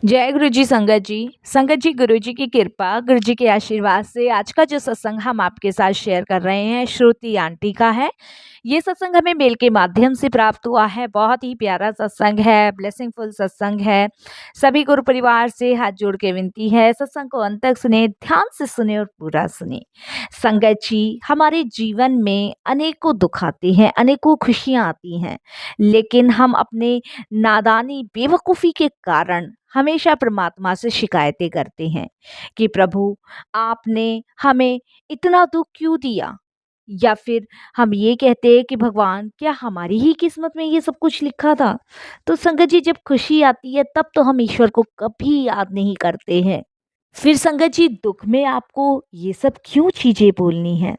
जय गुरु जी संगत जी। संगत जी, गुरु जी की कृपा, गुरु जी के आशीर्वाद से आज का जो सत्संग हम आपके साथ शेयर कर रहे हैं श्रुति आंटी का है। ये सत्संग हमें मेल के माध्यम से प्राप्त हुआ है। बहुत ही प्यारा सत्संग है, ब्लेसिंगफुल सत्संग है। सभी गुरु परिवार से हाथ जोड़ के विनती है, सत्संग को अंत तक सुने, ध्यान से सुने और पूरा सुने। संगत जी, हमारे जीवन में अनेकों दुख आते हैं, अनेकों खुशियां आती हैं, लेकिन हम अपने नादानी बेवकूफ़ी के कारण हमेशा परमात्मा से शिकायतें करते हैं कि प्रभु, आपने हमें इतना दुख क्यों दिया? या फिर हम ये कहते हैं कि भगवान, क्या हमारी ही किस्मत में ये सब कुछ लिखा था? तो संगत जी, जब खुशी आती है तब तो हम ईश्वर को कभी याद नहीं करते हैं। फिर संगत जी, दुख में आपको ये सब क्यों चीज़ें बोलनी है?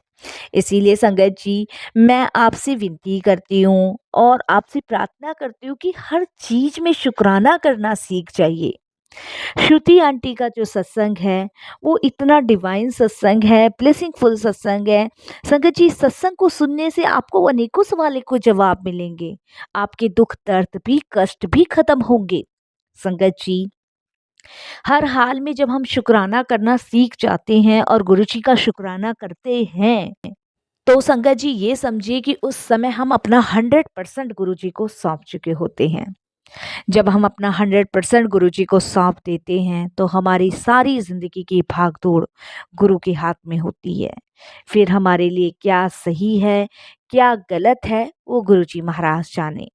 इसीलिए संगत जी, मैं आपसे विनती करती हूँ और आपसे प्रार्थना करती हूँ कि हर चीज़ में शुक्राना करना सीख जाइए। श्रुति आंटी का जो सत्संग है, वो इतना डिवाइन सत्संग है, ब्लेसिंगफुल सत्संग है। संगत जी, सत्संग को सुनने से आपको अनेकों सवालों को जवाब मिलेंगे। आपके दुख, दर्द भी, कष्ट भी खत्म होंगे। संगत जी, हर हाल में जब हम शुक्राना करना सीख जाते हैं और गुरु जी का शुक्राना करते हैं, तो संगत जी ये समझिए कि उस समय हम अपना 100% गुरु जी को सौंप चुके होते हैं। जब हम अपना 100% गुरु जी को सौंप देते हैं, तो हमारी सारी ज़िंदगी की भाग-दौड़ गुरु के हाथ में होती है। फिर हमारे लिए क्या सही है, क्या गलत है, वो गुरु जी महाराज जाने।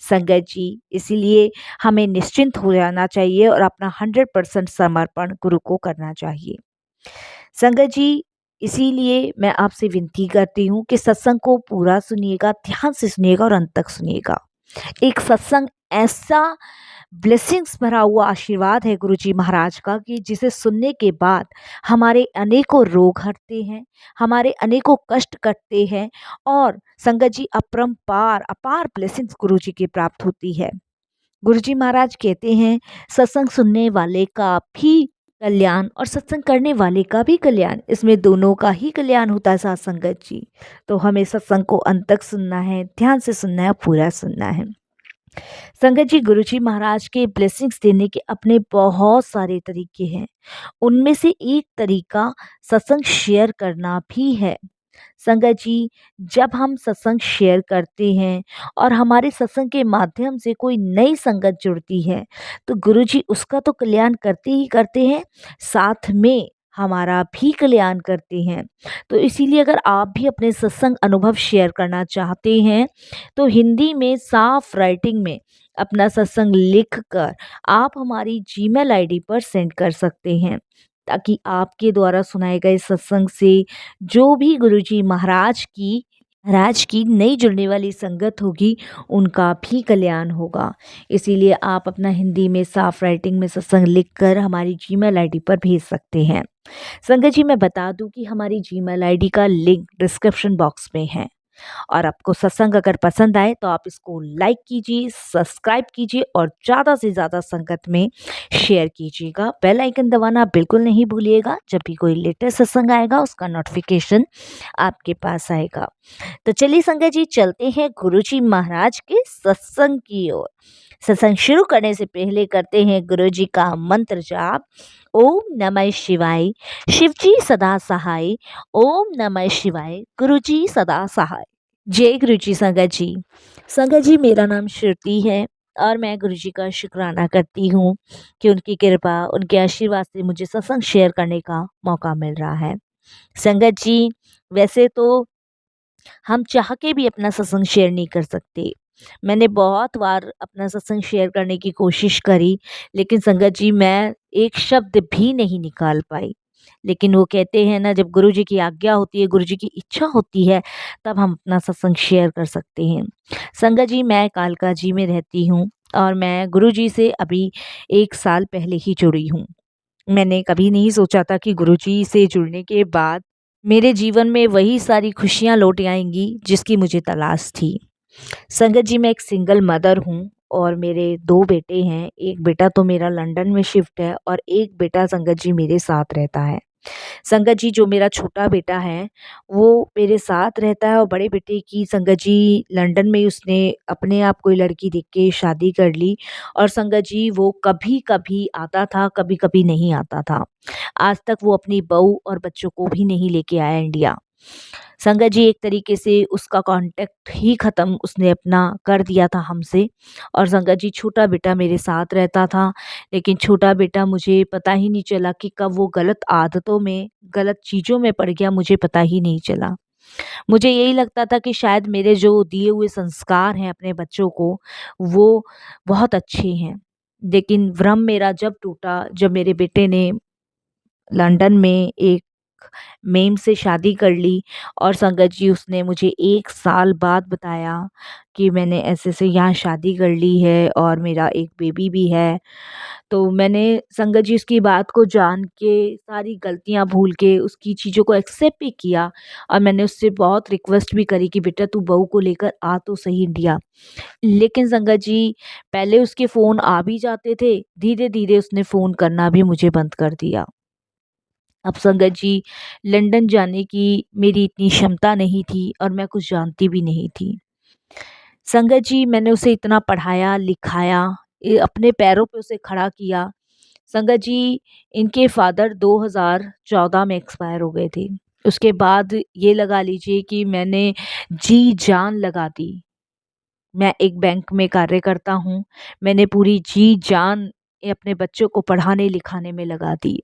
संगत जी, इसीलिए हमें निश्चिंत हो जाना चाहिए और अपना 100% समर्पण गुरु को करना चाहिए। संगत जी, इसीलिए मैं आपसे विनती करती हूँ कि सत्संग को पूरा सुनिएगा, ध्यान से सुनिएगा और अंत तक सुनिएगा। एक सत्संग ऐसा ब्लेसिंग्स भरा हुआ आशीर्वाद है गुरु जी महाराज का कि जिसे सुनने के बाद हमारे अनेकों रोग हटते हैं, हमारे अनेकों कष्ट कटते हैं और संगत जी, अपरंपार अपार ब्लेसिंग्स गुरु जी की प्राप्त होती है। गुरु जी महाराज कहते हैं, सत्संग सुनने वाले का भी कल्याण और सत्संग करने वाले का भी कल्याण, इसमें दोनों का ही कल्याण होता है साथ संगत जी। तो हमें सत्संग को अंत तक सुनना है, ध्यान से सुनना है, पूरा सुनना है। संगत जी, गुरु जी महाराज के ब्लेसिंग्स देने के अपने बहुत सारे तरीके हैं। उनमें से एक तरीका सत्संग शेयर करना भी है। संगत जी, जब हम सत्संग शेयर करते हैं और हमारे सत्संग के माध्यम से कोई नई संगत जुड़ती है, तो गुरुजी उसका तो कल्याण करते ही करते हैं, साथ में हमारा भी कल्याण करते हैं। तो इसीलिए अगर आप भी अपने सत्संग अनुभव शेयर करना चाहते हैं, तो हिंदी में साफ राइटिंग में अपना सत्संग लिख कर आप हमारी जीमेल आईडी पर सेंड कर सकते हैं, ताकि आपके द्वारा सुनाए गए सत्संग से जो भी गुरुजी महाराज की नई जुड़ने वाली संगत होगी, उनका भी कल्याण होगा। इसीलिए आप अपना हिंदी में साफ राइटिंग में सत्संग लिखकर हमारी जीमेल आईडी पर भेज सकते हैं। संगत जी, मैं बता दूं कि हमारी जीमेल आईडी का लिंक डिस्क्रिप्शन बॉक्स में है। और आपको सत्संग अगर पसंद आए तो आप इसको लाइक कीजिए, सब्सक्राइब कीजिए और ज़्यादा से ज़्यादा संगत में शेयर कीजिएगा। बेल आइकन दबाना बिल्कुल नहीं भूलिएगा, जब भी कोई लेटेस्ट सत्संग आएगा उसका नोटिफिकेशन आपके पास आएगा। तो चलिए संगत जी, चलते हैं गुरुजी महाराज के सत्संग की ओर। सत्संग शुरू करने से पहले करते हैं गुरुजी का मंत्र जाप। ओम नमः शिवाय, शिवजी सदा सहाय। ओम नमः शिवाय, गुरुजी सदा सहाय। जय गुरुजी संगत जी। संगत जी, मेरा नाम श्रुति है और मैं गुरुजी का शुक्राना करती हूँ कि उनकी कृपा, उनके आशीर्वाद से मुझे सत्संग शेयर करने का मौका मिल रहा है। संगत जी, वैसे तो हम चाह के भी अपना सत्संग शेयर नहीं कर सकते। मैंने बहुत बार अपना सत्संग शेयर करने की कोशिश करी, लेकिन संगत जी, मैं एक शब्द भी नहीं निकाल पाई। लेकिन वो कहते हैं ना, जब गुरु जी की आज्ञा होती है, गुरु जी की इच्छा होती है, तब हम अपना सत्संग शेयर कर सकते हैं। संगत जी, मैं कालका जी में रहती हूँ और मैं गुरु जी से अभी 1 साल पहले ही जुड़ी हूँ। मैंने कभी नहीं सोचा था कि गुरुजी से जुड़ने के बाद मेरे जीवन में वही सारी खुशियाँ लौट आएँगी जिसकी मुझे तलाश थी। संगत जी, मैं एक सिंगल मदर हूँ और मेरे 2 बेटे हैं। एक बेटा तो मेरा लंदन में शिफ्ट है और एक बेटा संगत जी मेरे साथ रहता है। संगत जी जो मेरा छोटा बेटा है, वो मेरे साथ रहता है और बड़े बेटे की संगत जी लंदन में उसने अपने आप कोई लड़की देख के शादी कर ली और संगत जी वो कभी-कभी आता था, कभी-कभी नहीं आता था। आज तक वो अपनी बहू और बच्चों को भी नहीं लेके आया इंडिया। संगत जी एक तरीके से उसका कॉन्टैक्ट ही ख़त्म उसने अपना कर दिया था हमसे और संगत जी छोटा बेटा मेरे साथ रहता था, लेकिन छोटा बेटा मुझे पता ही नहीं चला कि कब वो गलत आदतों में, गलत चीज़ों में पड़ गया, मुझे पता ही नहीं चला। मुझे यही लगता था कि शायद मेरे जो दिए हुए संस्कार हैं अपने बच्चों को, वो बहुत अच्छे हैं। लेकिन भ्रम मेरा जब टूटा, जब मेरे बेटे ने लंदन में एक मेम से शादी कर ली और संगत जी उसने मुझे 1 साल बाद बताया कि मैंने ऐसे-ऐसे यहाँ शादी कर ली है और मेरा एक बेबी भी है। तो मैंने संगत जी उसकी बात को जान के, सारी गलतियाँ भूल के उसकी चीज़ों को एक्सेप्ट भी किया और मैंने उससे बहुत रिक्वेस्ट भी करी कि बेटा तू बहू को लेकर आ तो सही इंडिया। लेकिन संगत जी पहले उसके फ़ोन आ भी जाते थे, धीरे-धीरे उसने फ़ोन करना भी मुझे बंद कर दिया। अब संगत जी लंदन जाने की मेरी इतनी क्षमता नहीं थी और मैं कुछ जानती भी नहीं थी। संगत जी मैंने उसे इतना पढ़ाया, लिखाया, अपने पैरों पे उसे खड़ा किया। संगत जी इनके फादर 2014 में एक्सपायर हो गए थे। उसके बाद ये लगा लीजिए कि मैंने जी-जान लगा दी। मैं एक बैंक में कार्य करता हूँ। मैंने पूरी जी-जान अपने बच्चों को पढ़ाने-लिखाने में लगा दी।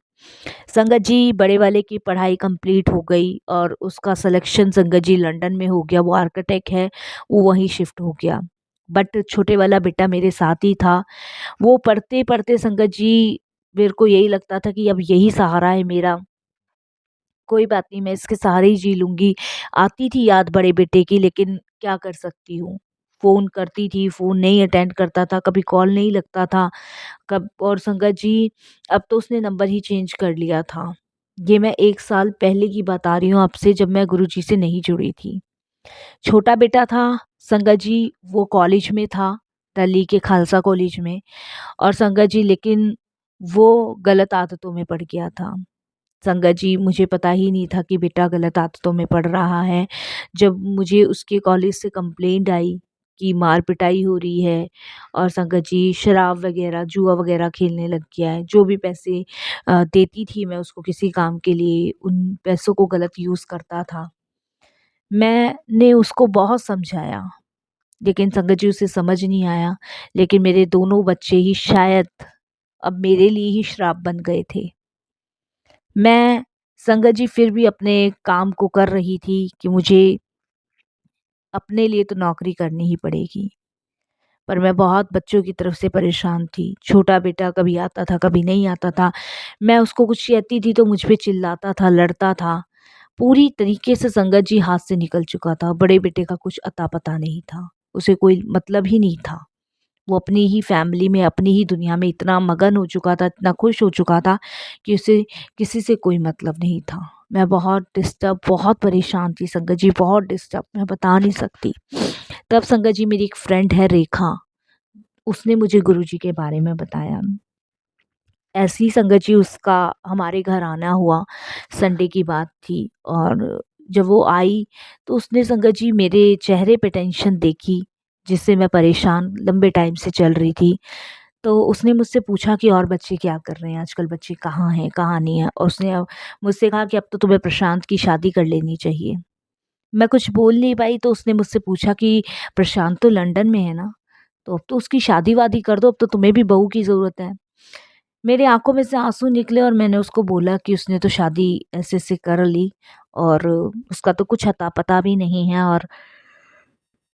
संगत जी बड़े वाले की पढ़ाई कंप्लीट हो गई और उसका सिलेक्शन संगत जी लंदन में हो गया, वो आर्किटेक्ट है, वो वहीं शिफ्ट हो गया। बट छोटे वाला बेटा मेरे साथ ही था, वो पढ़ते-पढ़ते संगत जी मेरे को यही लगता था कि अब यही सहारा है मेरा, कोई बात नहीं मैं इसके सहारे ही जी लूँगी। आती थी याद बड़े बेटे की लेकिन क्या कर सकती हूँ। फ़ोन करती थी, फ़ोन नहीं अटेंड करता था, कभी कॉल नहीं लगता था। कब और संगत जी अब तो उसने नंबर ही चेंज कर लिया था। ये मैं 1 साल पहले की बता रही हूँ आपसे जब मैं गुरुजी से नहीं जुड़ी थी। छोटा बेटा था संगत जी वो कॉलेज में था, दिल्ली के खालसा कॉलेज में और संगत जी लेकिन वो गलत आदतों में पड़ गया था। संगत जी मुझे पता ही नहीं था कि बेटा गलत आदतों में पड़ रहा है। जब मुझे उसके कॉलेज से कंप्लेंट आई कि मार-पिटाई हो रही है और संगत जी शराब वग़ैरह, जुआ वग़ैरह खेलने लग गया है। जो भी पैसे देती थी मैं उसको किसी काम के लिए, उन पैसों को गलत यूज़ करता था। मैंने उसको बहुत समझाया, लेकिन संगत जी उसे समझ नहीं आया। लेकिन मेरे दोनों बच्चे ही शायद अब मेरे लिए ही श्राप बन गए थे। मैं संगत जी फिर भी अपने काम को कर रही थी कि मुझे अपने लिए तो नौकरी करनी ही पड़ेगी। पर मैं बहुत बच्चों की तरफ से परेशान थी। छोटा बेटा कभी आता था, कभी नहीं आता था। मैं उसको कुछ कहती थी तो मुझ पे चिल्लाता था, लड़ता था। पूरी तरीके से संगत जी हाथ से निकल चुका था। बड़े बेटे का कुछ अता-पता नहीं था। उसे कोई मतलब ही नहीं था। वो अपनी ही फैमिली में, अपनी ही दुनिया में इतना मगन हो चुका था, इतना खुश हो चुका था कि उसे किसी से कोई मतलब नहीं था। मैं बहुत डिस्टर्ब, बहुत परेशान थी संगत जी, बहुत डिस्टर्ब, मैं बता नहीं सकती। तब संगत जी मेरी एक फ्रेंड है रेखा, उसने मुझे गुरुजी के बारे में बताया। ऐसी संगत जी उसका हमारे घर आना हुआ, संडे की बात थी और जब वो आई तो उसने संगत जी मेरे चेहरे पे टेंशन देखी, जिससे मैं परेशान लंबे टाइम से चल रही थी। तो उसने मुझसे पूछा कि और बच्चे क्या कर रहे हैं आजकल, बच्चे कहाँ हैं, कहाँ नहीं हैं? और उसने मुझसे कहा कि अब तो तुम्हें प्रशांत की शादी कर लेनी चाहिए। मैं कुछ बोल नहीं पाई तो उसने मुझसे पूछा कि प्रशांत तो लंदन में है ना, तो अब तो उसकी शादी-वादी कर दो, अब तो तुम्हें भी बहू की ज़रूरत है। मेरी आँखों में से आँसू निकले और मैंने उसको बोला कि उसने तो शादी ऐसे-ऐसे कर ली और उसका तो कुछ अता-पता भी नहीं है और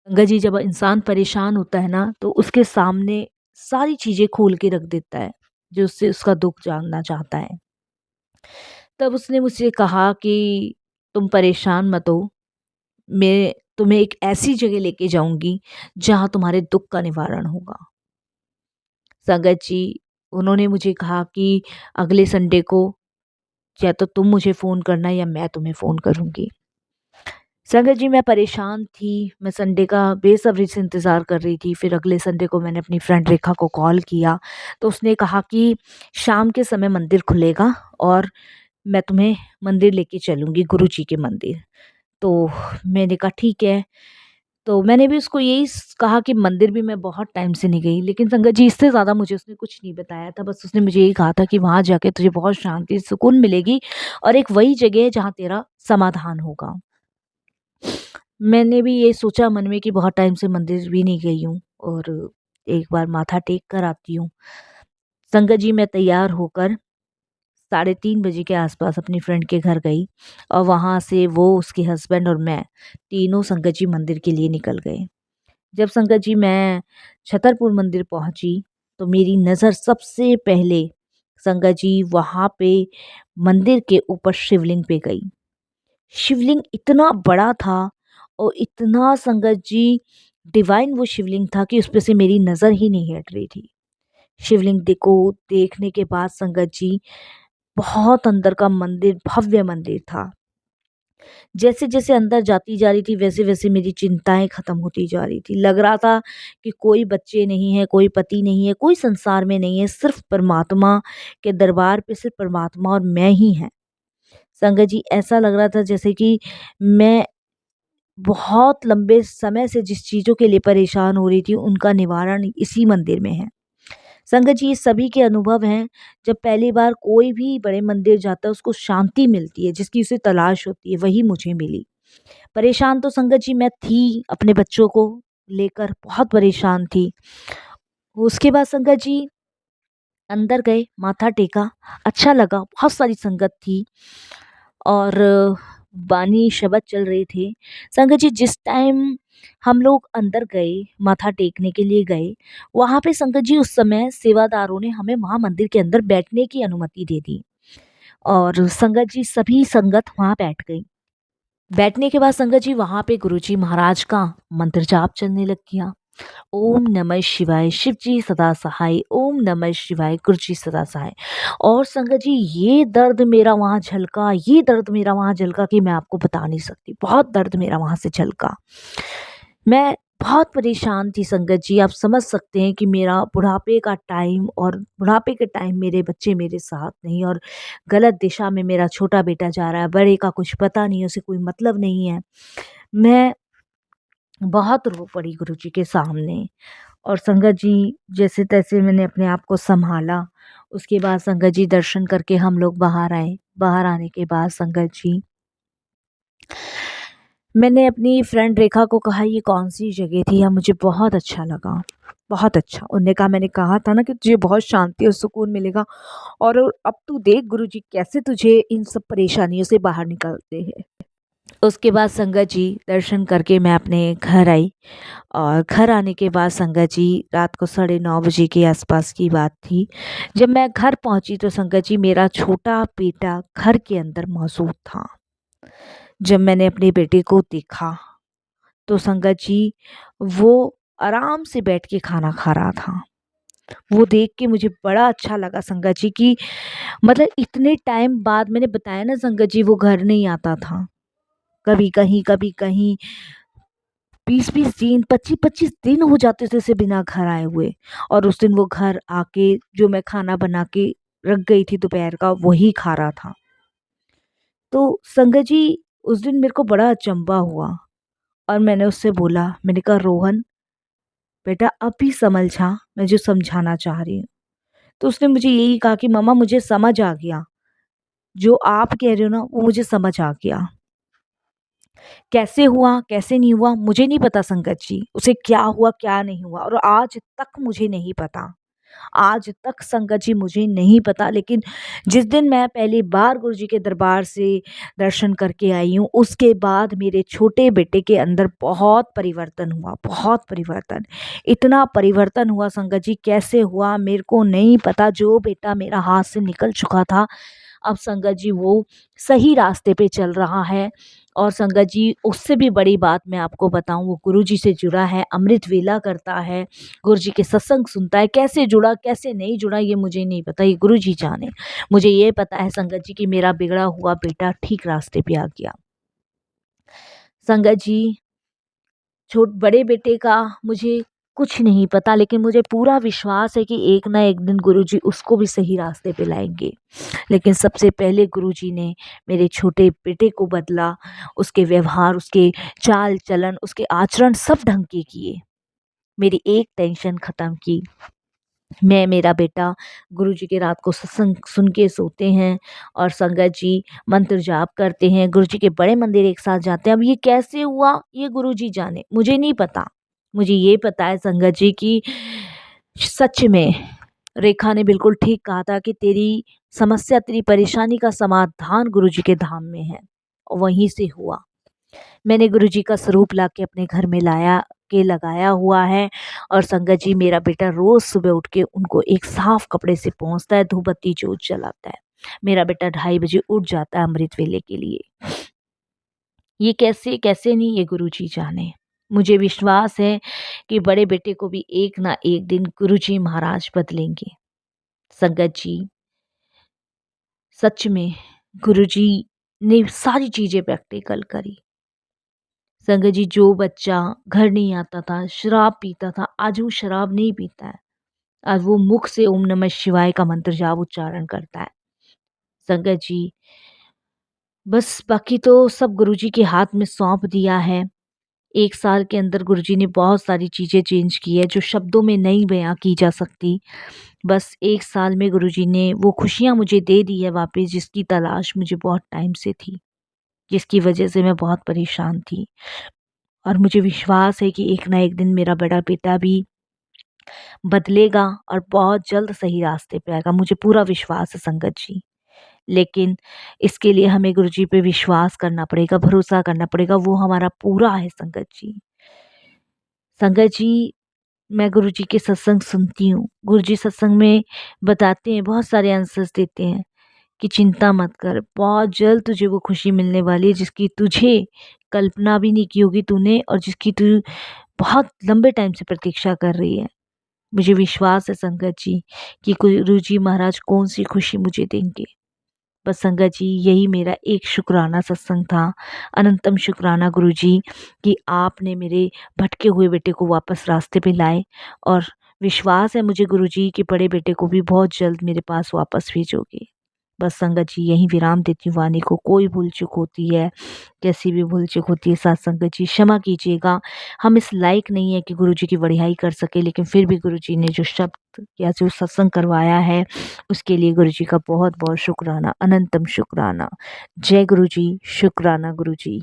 गंगा जी जब इंसान परेशान होता है ना, तो उसके सामने सारी चीज़ें खोल के रख देता है, जो उससे उसका दुःख जानना चाहता है। तब उसने मुझसे कहा कि तुम परेशान मत हो, मैं तुम्हें एक ऐसी जगह लेके जाऊँगी, जहाँ तुम्हारे दुःख का निवारण होगा। संगत जी, उन्होंने मुझे कहा कि अगले संडे को या तो तुम मुझे फ़ोन करना या मैं तुम्हें फ़ोन करूँगी। संगत जी मैं परेशान थी, मैं संडे का बेसब्री से इंतज़ार कर रही थी। फिर अगले संडे को मैंने अपनी फ्रेंड रेखा को कॉल किया, तो उसने कहा कि शाम के समय मंदिर खुलेगा और मैं तुम्हें मंदिर लेके चलूँगी, गुरुजी के मंदिर। तो मैंने कहा ठीक है। तो मैंने भी उसको यही कहा कि मंदिर भी मैं बहुत टाइम से नहीं गई, लेकिन संगत जी इससे ज़्यादा मुझे उसने कुछ नहीं बताया था। बस उसने मुझे यही कहा था कि वहाँ जाके तुझे बहुत शांति, सुकून मिलेगी और एक वही जगह है जहाँ तेरा समाधान होगा। मैंने भी ये सोचा मन में कि बहुत टाइम से मंदिर भी नहीं गई हूँ और एक बार माथा टेक कर आती हूँ। संगत जी मैं तैयार होकर 3:30 बजे के आसपास अपनी फ्रेंड के घर गई और वहाँ से वो, उसके हस्बैंड और मैं तीनों संगत जी मंदिर के लिए निकल गए। जब संगत जी मैं छतरपुर मंदिर पहुंची तो मेरी नज़र सबसे पहले संगत जी वहाँ पे मंदिर के ऊपर शिवलिंग पे गई। शिवलिंग इतना बड़ा था और इतना संगत जी डिवाइन वो शिवलिंग था कि उस पे से मेरी नज़र ही नहीं हट रही थी। शिवलिंग देखो, देखने के बाद संगत जी बहुत अंदर का मंदिर, भव्य मंदिर था। जैसे जैसे अंदर जाती जा रही थी वैसे वैसे मेरी चिंताएं खत्म होती जा रही थी। लग रहा था कि कोई बच्चे नहीं है, कोई पति नहीं है, कोई संसार में नहीं है, सिर्फ परमात्मा के दरबार पे सिर्फ परमात्मा और मैं ही हैं। संगत जी ऐसा लग रहा था जैसे कि मैं बहुत लंबे समय से जिस चीज़ों के लिए परेशान हो रही थी उनका निवारण इसी मंदिर में है। संगत जी ये सभी के अनुभव हैं। जब पहली बार कोई भी बड़े मंदिर जाता है उसको शांति मिलती है, जिसकी उसे तलाश होती है, वही मुझे मिली। परेशान तो संगत जी मैं थी, अपने बच्चों को लेकर बहुत परेशान थी। उसके बाद संगत जी अंदर गए, माथा टेका, अच्छा लगा, बहुत सारी संगत थी और बानी शबद चल रहे थे। संगत जी जिस टाइम हम लोग अंदर गए, माथा टेकने के लिए गए, वहाँ पे संगत जी उस समय सेवादारों ने हमें वहाँ मंदिर के अंदर बैठने की अनुमति दे दी और संगत जी सभी संगत वहाँ बैठ गई। बैठने के बाद संगत जी वहाँ पे गुरुजी महाराज का मंत्र जाप चलने लग गया। ओम नमः शिवाय, शिव जी सदा सहाय, ओम नमः शिवाय, गुरु जी सदा सहाय। और संगत जी ये दर्द मेरा वहाँ झलका, ये दर्द मेरा वहाँ झलका कि मैं आपको बता नहीं सकती। बहुत दर्द मेरा वहाँ से झलका। मैं बहुत परेशान थी संगत जी, आप समझ सकते हैं कि मेरा बुढ़ापे का टाइम, और बुढ़ापे के टाइम मेरे बच्चे मेरे साथ नहीं और गलत दिशा में मेरा छोटा बेटा जा रहा है, बड़े का कुछ पता नहीं है, उसे कोई मतलब नहीं है। मैं बहुत रो पड़ी गुरुजी के सामने और संगत जी जैसे तैसे मैंने अपने आप को संभाला। उसके बाद संगत जी दर्शन करके हम लोग बाहर आए। बाहर आने के बाद संगत जी मैंने अपनी फ्रेंड रेखा को कहा ये कौन सी जगह थी, या मुझे बहुत अच्छा लगा, बहुत अच्छा। उनने कहा मैंने कहा था ना कि तुझे बहुत शांति और सुकून मिलेगा और अब तू देख गुरुजी कैसे तुझे इन सब परेशानियों से बाहर निकालते हैं। उसके बाद संगत जी दर्शन करके मैं अपने घर आई और घर आने के बाद संगत जी रात को 9:30 बजे के आसपास की बात थी। जब मैं घर पहुंची तो संगत जी मेरा छोटा बेटा घर के अंदर मौजूद था। जब मैंने अपने बेटे को देखा तो संगत जी वो आराम से बैठ के खाना खा रहा था। वो देख के मुझे बड़ा अच्छा लगा संगत जी की, मतलब इतने टाइम बाद, मैंने बताया ना संगत जी वो घर नहीं आता था, कभी कहीं 20-20 दिन, 25-25 दिन हो जाते थे उसे बिना घर आए हुए। और उस दिन वो घर आके जो मैं खाना बना के रख गई थी दोपहर का वही खा रहा था। तो संगत जी उस दिन मेरे को बड़ा अचंभा हुआ और मैंने उससे बोला, मैंने कहा रोहन बेटा अब भी समझ जा मैं जो समझाना चाह रही हूँ। तो उसने मुझे यही कहा कि मम्मा मुझे समझ आ गया, जो आप कह रहे हो ना वो मुझे समझ आ गया। कैसे हुआ, कैसे नहीं हुआ मुझे नहीं पता संगत जी, उसे क्या हुआ, क्या नहीं हुआ और आज तक मुझे नहीं पता। आज तक संगत जी मुझे नहीं पता, लेकिन जिस दिन मैं पहली बार गुरुजी के दरबार से दर्शन करके आई हूँ, उसके बाद मेरे छोटे बेटे के अंदर बहुत परिवर्तन हुआ, बहुत परिवर्तन। इतना परिवर्तन हुआ संगत जी, कैसे हुआ मेरे को नहीं पता। जो बेटा मेरा हाथ से निकल चुका था, अब संगत जी वो सही रास्ते पे चल रहा है। और संगत जी उससे भी बड़ी बात मैं आपको बताऊं, वो गुरुजी से जुड़ा है, अमृत वेला करता है, गुरुजी के सत्संग सुनता है। कैसे जुड़ा कैसे नहीं जुड़ा ये मुझे नहीं पता, ये गुरुजी जाने। मुझे ये पता है संगत जी कि मेरा बिगड़ा हुआ बेटा ठीक रास्ते पे आ गया। संगत जी छोट बड़े बेटे का मुझे कुछ नहीं पता, लेकिन मुझे पूरा विश्वास है कि एक ना एक दिन गुरुजी उसको भी सही रास्ते पे लाएंगे। लेकिन सबसे पहले गुरुजी ने मेरे छोटे बेटे को बदला, उसके व्यवहार, उसके चाल चलन, उसके आचरण सब ढंग के किए। मेरी एक टेंशन ख़त्म की। मैं, मेरा बेटा गुरुजी के रात को सत्संग सुन के सोते हैं और संगत जी मंत्र जाप करते हैं, गुरुजी के बड़े मंदिर एक साथ जाते हैं। अब ये कैसे हुआ, ये गुरुजी जाने, मुझे नहीं पता। मुझे ये पता है संगत जी कि सच में रेखा ने बिल्कुल ठीक कहा था कि तेरी समस्या, तेरी परेशानी का समाधान गुरुजी के धाम में है, और वहीं से हुआ। मैंने गुरुजी का स्वरूप लाके अपने घर में लाया के लगाया हुआ है, और संगत जी मेरा बेटा रोज सुबह उठ के उनको एक साफ कपड़े से पोंछता है, धूप बत्ती जोत जलाता है। मेरा बेटा 2:30 बजे उठ जाता है अमृत वेले के लिए। ये कैसे कैसे नहीं, ये गुरुजी जाने। मुझे विश्वास है कि बड़े बेटे को भी एक ना एक दिन गुरुजी महाराज बदलेंगे। संगत जी सच में गुरुजी ने सारी चीजें प्रैक्टिकल करी। संगत जी जो बच्चा घर नहीं आता था, शराब पीता था, आज वो शराब नहीं पीता है। आज वो मुख से ओम नमः शिवाय का मंत्र जाप उच्चारण करता है। संगत जी बस बाकी तो सब गुरुजी के हाथ में सौंप दिया है। 1 साल के अंदर गुरुजी ने बहुत सारी चीज़ें चेंज की है जो शब्दों में नहीं बयाँ की जा सकती। बस 1 साल में गुरुजी ने वो खुशियाँ मुझे दे दी है वापस, जिसकी तलाश मुझे बहुत टाइम से थी, जिसकी वजह से मैं बहुत परेशान थी। और मुझे विश्वास है कि एक ना एक दिन मेरा बड़ा बेटा भी बदलेगा और बहुत जल्द सही रास्ते पे आएगा, मुझे पूरा विश्वास है संगत जी। लेकिन इसके लिए हमें गुरुजी पे विश्वास करना पड़ेगा, भरोसा करना पड़ेगा, वो हमारा पूरा है संगत जी। संगत जी मैं गुरुजी के सत्संग सुनती हूँ। गुरुजी सत्संग में बताते हैं, बहुत सारे आंसर्स देते हैं कि चिंता मत कर, बहुत जल्द तुझे वो खुशी मिलने वाली है जिसकी तुझे कल्पना भी नहीं की होगी तूने, और जिसकी तू बहुत लंबे टाइम से प्रतीक्षा कर रही है। मुझे विश्वास है संगत जी कि गुरुजी महाराज कौन-सी खुशी मुझे देंगे। बस संगत जी यही मेरा एक शुक्राना सत्संग था। अनंतम शुक्राना गुरुजी कि आपने मेरे भटके हुए बेटे को वापस रास्ते पे लाए, और विश्वास है मुझे गुरुजी कि बड़े बेटे को भी बहुत जल्द मेरे पास वापस भेजोगे। बस संगत जी यहीं विराम देती हूँ वाणी को। कोई भूल चूक होती है, कैसी भी भूल चूक होती है साथ संगत जी क्षमा कीजिएगा। हम इस लायक नहीं है कि गुरुजी की बड़ाई कर सके, लेकिन फिर भी गुरुजी ने जो शब्द या जो सत्संग करवाया है उसके लिए गुरुजी का बहुत बहुत शुक्राना, अनंतम शुक्राना। जय गुरुजी, शुक्राना गुरुजी।